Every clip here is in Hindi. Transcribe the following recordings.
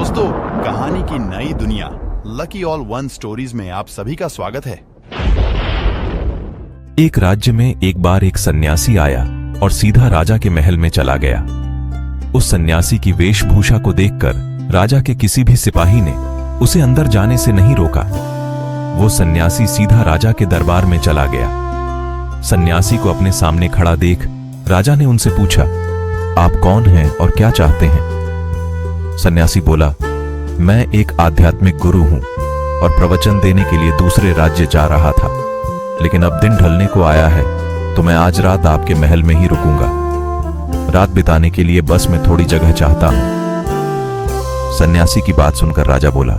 दोस्तों, कहानी की नई दुनिया लकी ऑल वन स्टोरीज में आप सभी का स्वागत है। एक राज्य में एक बार एक सन्यासी आया और सीधा राजा के महल में चला गया। उस सन्यासी की वेशभूषा को देखकर राजा के किसी भी सिपाही ने उसे अंदर जाने से नहीं रोका। वो सन्यासी सीधा राजा के दरबार में चला गया। सन्यासी को अपने सामने खड़ा देख राजा ने उनसे पूछा, आप कौन हैं और क्या चाहते हैं? सन्यासी बोला, मैं एक आध्यात्मिक गुरु हूं और प्रवचन देने के लिए दूसरे राज्य जा रहा था, लेकिन अब दिन ढलने को आया है तो मैं आज रात आपके महल में ही रुकूंगा। रात बिताने के लिए बस में थोड़ी जगह चाहता हूं। सन्यासी की बात सुनकर राजा बोला,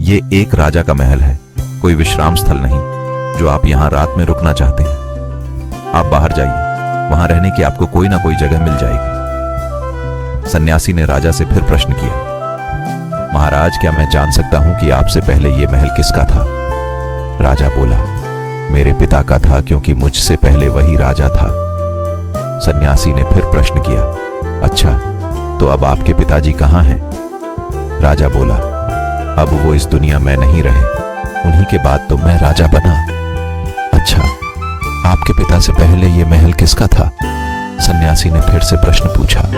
ये एक राजा का महल है, कोई विश्राम स्थल नहीं जो आप यहां रात में रुकना चाहते हैं। आप बाहर जाइए, वहां रहने की आपको कोई ना कोई जगह मिल जाएगी। सन्यासी ने राजा से फिर प्रश्न किया, महाराज क्या मैं जान सकता हूं कि आपसे पहले यह महल किसका था? राजा बोला, मेरे पिता का था, क्योंकि मुझसे पहले वही राजा था। सन्यासी ने फिर प्रश्न किया, अच्छा तो अब आपके पिताजी कहां हैं? राजा बोला, अब वो इस दुनिया में नहीं रहे, उन्हीं के बाद तो मैं राजा बना। अच्छा, आपके पिता से पहले यह महल किसका था? सन्यासी ने फिर से प्रश्न पूछा।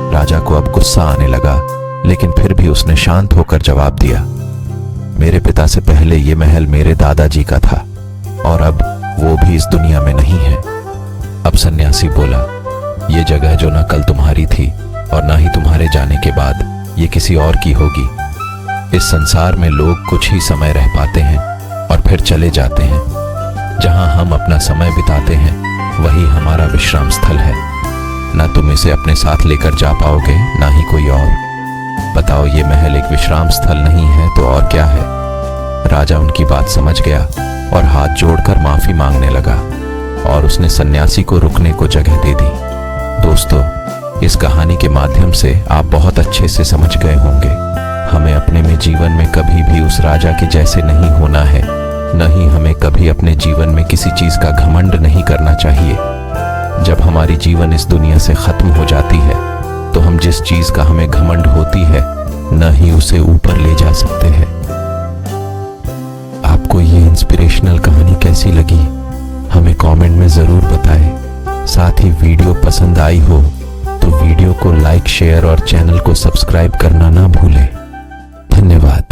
राजा को अब गुस्सा आने लगा, लेकिन फिर भी उसने शांत होकर जवाब दिया, मेरे पिता से पहले यह महल मेरे दादाजी का था और अब वो भी इस दुनिया में नहीं है। अब सन्यासी बोला, ये जगह जो ना कल तुम्हारी थी और ना ही तुम्हारे जाने के बाद ये किसी और की होगी। इस संसार में लोग कुछ ही समय रह पाते हैं और फिर चले जाते हैं। जहां हम अपना समय बिताते हैं वही हमारा विश्राम स्थल है। ना तुम इसे अपने साथ लेकर जा पाओगे, ना ही कोई और। बताओ, ये महल एक विश्राम स्थल नहीं है तो और क्या है? राजा उनकी बात समझ गया और हाथ जोड़कर माफी मांगने लगा और उसने सन्यासी को रुकने को जगह दे दी। दोस्तों, इस कहानी के माध्यम से आप बहुत अच्छे से समझ गए होंगे, हमें अपने में जीवन में कभी भी उस राजा के जैसे नहीं होना है, न ही हमें कभी अपने जीवन में किसी चीज का घमंड नहीं करना चाहिए। जब हमारी जीवन इस दुनिया से खत्म हो जाती है तो हम जिस चीज का हमें घमंड होती है न ही उसे ऊपर ले जा सकते हैं। आपको ये इंस्पिरेशनल कहानी कैसी लगी हमें कमेंट में जरूर बताएं। साथ ही वीडियो पसंद आई हो तो वीडियो को लाइक, शेयर और चैनल को सब्सक्राइब करना ना भूलें। धन्यवाद।